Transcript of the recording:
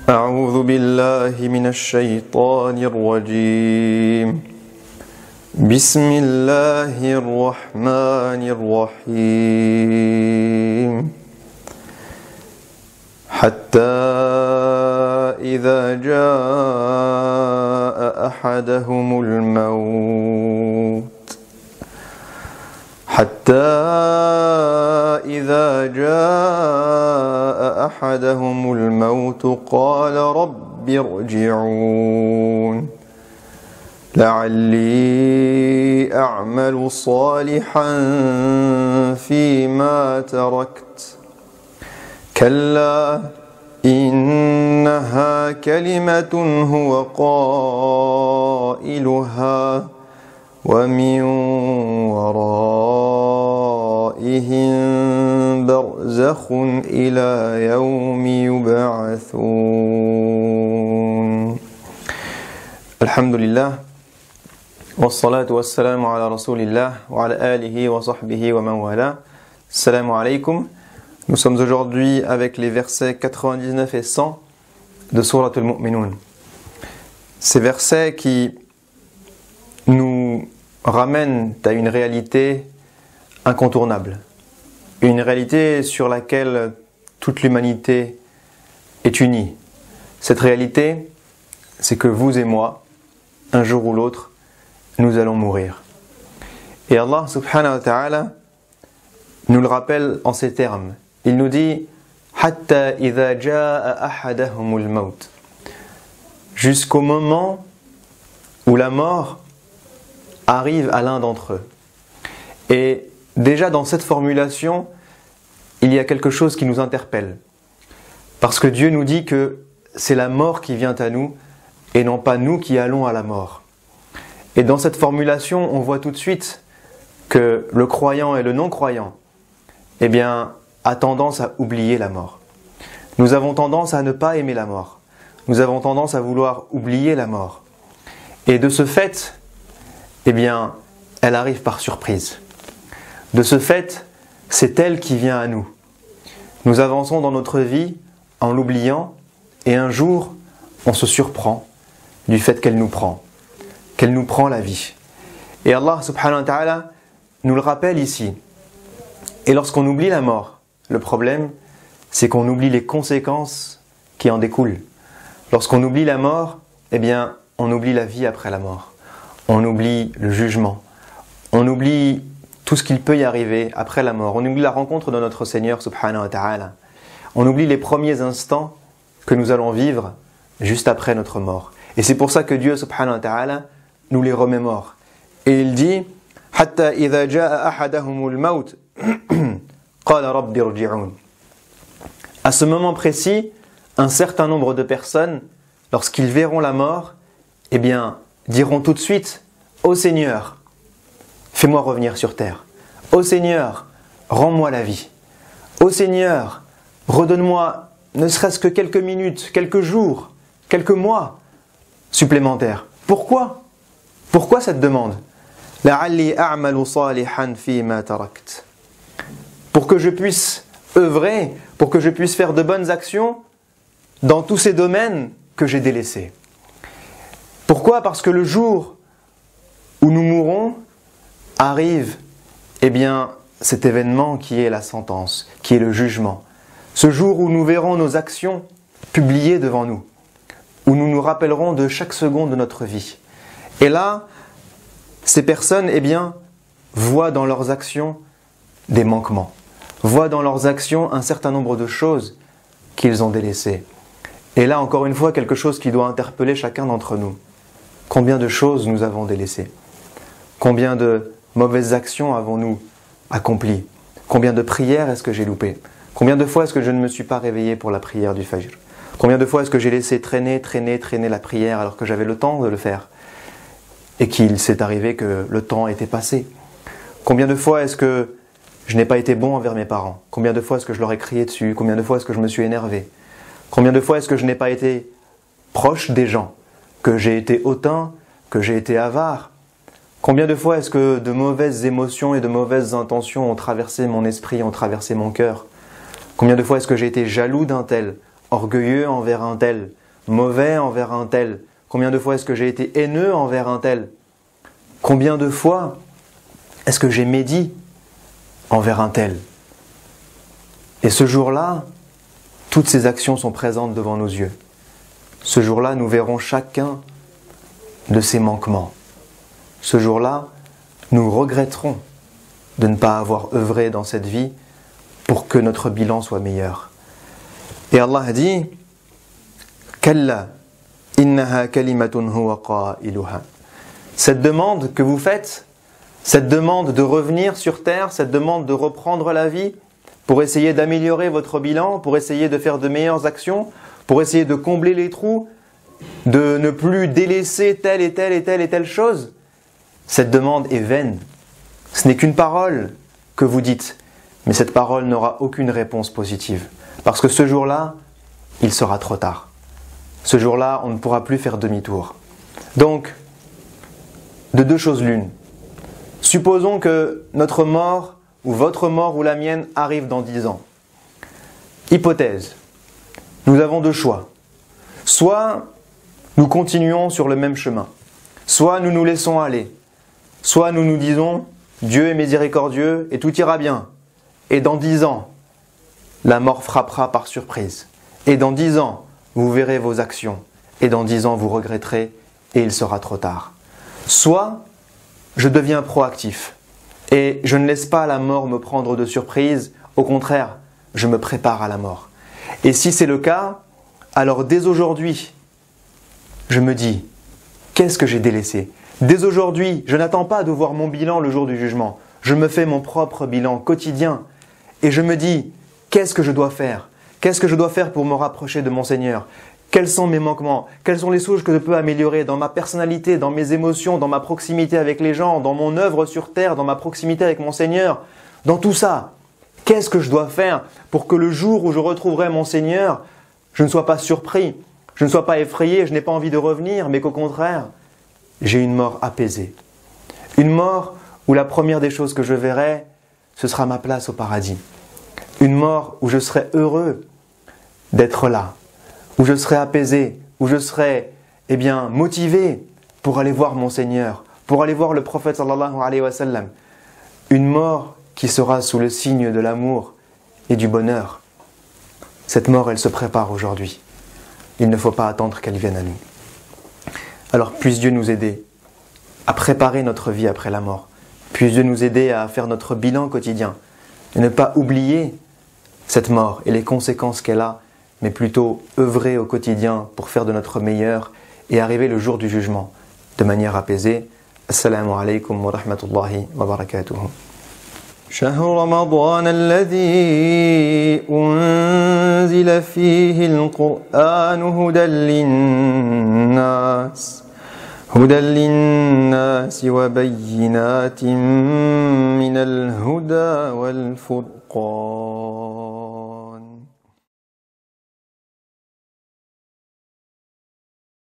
أعوذ بالله من الشيطان الرجيم بسم الله الرحمن الرحيم حتى إذا جاء أحدهم الموت قال رب ارجعون لعلي أعمل صالحا فيما تركت كلا إنها كلمة هو قائلها ومن ورائهم برزخ إلى يوم يبعثون الحمد لله والصلاة والسلام على رسول الله وعلى آله وصحبه ومن والاه. Assalamu alaikum. Nous sommes aujourd'hui avec les versets 99 et 100 de Surat al-Mu'minun. Ces versets qui nous ramènent à une réalité incontournable. Une réalité sur laquelle toute l'humanité est unie. Cette réalité, c'est que vous et moi, un jour ou l'autre, nous allons mourir. Et Allah subhanahu wa ta'ala nous le rappelle en ces termes. Il nous dit Hatta idha ja'a ahadahumul maut. Jusqu'au moment où la mort arrive à l'un d'entre eux. Et déjà dans cette formulation, il y a quelque chose qui nous interpelle. Parce que Dieu nous dit que c'est la mort qui vient à nous et non pas nous qui allons à la mort. Et dans cette formulation, on voit tout de suite que le croyant et le non-croyant, eh bien, a tendance à oublier la mort. Nous avons tendance à ne pas aimer la mort. Nous avons tendance à vouloir oublier la mort. Et de ce fait, eh bien, elle arrive par surprise. De ce fait, c'est elle qui vient à nous. Nous avançons dans notre vie en l'oubliant et un jour, on se surprend du fait qu'elle nous prend la vie. Et Allah subhanahu wa ta'ala nous le rappelle ici. Et lorsqu'on oublie la mort, le problème, c'est qu'on oublie les conséquences qui en découlent. Lorsqu'on oublie la mort, eh bien, on oublie la vie après la mort. On oublie le jugement. On oublie tout ce qu'il peut y arriver après la mort. On oublie la rencontre de notre Seigneur subhanahu wa ta'ala. On oublie les premiers instants que nous allons vivre juste après notre mort. Et c'est pour ça que Dieu subhanahu wa ta'ala nous les remémore. Et il dit Hatta idha ja'a ahadahumul maut qala rabbi irji'un. À ce moment précis, un certain nombre de personnes, lorsqu'ils verront la mort, eh bien, diront tout de suite Ô Seigneur, fais-moi revenir sur terre. Ô Seigneur, rends-moi la vie. Ô Seigneur, redonne-moi ne serait-ce que quelques minutes, quelques jours, quelques mois supplémentaires. Pourquoi cette demande? La'alli a'malu salihan fima tarakt. Pour que je puisse œuvrer, pour que je puisse faire de bonnes actions dans tous ces domaines que j'ai délaissés. Pourquoi? Parce que le jour où nous mourrons arrive, eh bien, cet événement qui est la sentence, qui est le jugement. Ce jour où nous verrons nos actions publiées devant nous, où nous nous rappellerons de chaque seconde de notre vie. Et là, ces personnes, eh bien, voient dans leurs actions des manquements, voient dans leurs actions un certain nombre de choses qu'ils ont délaissées. Et là, encore une fois, quelque chose qui doit interpeller chacun d'entre nous. Combien de choses nous avons délaissées? Combien de mauvaises actions avons-nous accomplies? Combien de prières est-ce que j'ai loupées? Combien de fois est-ce que je ne me suis pas réveillé pour la prière du Fajr? Combien de fois est-ce que j'ai laissé traîner la prière alors que j'avais le temps de le faire? Et qu'il s'est arrivé que le temps était passé. Combien de fois est-ce que je n'ai pas été bon envers mes parents? Combien de fois est-ce que je leur ai crié dessus? Combien de fois est-ce que je me suis énervé? Combien de fois est-ce que je n'ai pas été proche des gens? Que j'ai été hautain? Que j'ai été avare? Combien de fois est-ce que de mauvaises émotions et de mauvaises intentions ont traversé mon esprit, ont traversé mon cœur? Combien de fois est-ce que j'ai été jaloux d'un tel, orgueilleux envers un tel, mauvais envers un tel? Combien de fois est-ce que j'ai été haineux envers un tel? Combien de fois est-ce que j'ai médit envers un tel? Et ce jour-là, toutes ces actions sont présentes devant nos yeux. Ce jour-là, nous verrons chacun de ces manquements. Ce jour-là, nous regretterons de ne pas avoir œuvré dans cette vie pour que notre bilan soit meilleur. Et Allah dit « Kalla innaha kalimatun huwa qailuha » Cette demande que vous faites, cette demande de revenir sur terre, cette demande de reprendre la vie pour essayer d'améliorer votre bilan, pour essayer de faire de meilleures actions, pour essayer de combler les trous, de ne plus délaisser telle et telle et telle et telle chose, cette demande est vaine. Ce n'est qu'une parole que vous dites, mais cette parole n'aura aucune réponse positive. Parce que ce jour-là, il sera trop tard. Ce jour-là, on ne pourra plus faire demi-tour. Donc, de deux choses l'une. Supposons que notre mort, ou votre mort, ou la mienne, arrive dans 10 ans. Hypothèse. Nous avons deux choix. Soit nous continuons sur le même chemin. Soit nous nous laissons aller. Soit nous nous disons « Dieu est miséricordieux et tout ira bien ». Et dans 10 ans, la mort frappera par surprise. Et dans 10 ans, vous verrez vos actions. Et dans 10 ans, vous regretterez et il sera trop tard. Soit je deviens proactif et je ne laisse pas la mort me prendre de surprise. Au contraire, je me prépare à la mort. Et si c'est le cas, alors dès aujourd'hui, je me dis « Qu'est-ce que j'ai délaissé ?» Dès aujourd'hui, je n'attends pas de voir mon bilan le jour du jugement. Je me fais mon propre bilan quotidien. Et je me dis, qu'est-ce que je dois faire? Qu'est-ce que je dois faire pour me rapprocher de mon Seigneur? Quels sont mes manquements? Quelles sont les choses que je peux améliorer dans ma personnalité, dans mes émotions, dans ma proximité avec les gens, dans mon œuvre sur terre, dans ma proximité avec mon Seigneur? Dans tout ça, qu'est-ce que je dois faire pour que le jour où je retrouverai mon Seigneur, je ne sois pas surpris, je ne sois pas effrayé, je n'ai pas envie de revenir, mais qu'au contraire, j'ai une mort apaisée. Une mort où la première des choses que je verrai, ce sera ma place au paradis. Une mort où je serai heureux d'être là, où je serai apaisé, où je serai motivé pour aller voir mon Seigneur, pour aller voir le prophète sallallahu alayhi wa sallam. Une mort qui sera sous le signe de l'amour et du bonheur. Cette mort, elle se prépare aujourd'hui. Il ne faut pas attendre qu'elle vienne à nous. Alors puisse Dieu nous aider à préparer notre vie après la mort. Puisse Dieu nous aider à faire notre bilan quotidien. Et ne pas oublier cette mort et les conséquences qu'elle a, mais plutôt œuvrer au quotidien pour faire de notre meilleur et arriver le jour du jugement de manière apaisée. Assalamu alaikum wa rahmatullahi wa barakatuh. شهر رمضان الذي أنزل فيه القرآن هدى للناس وبينات من الهدى والفرقان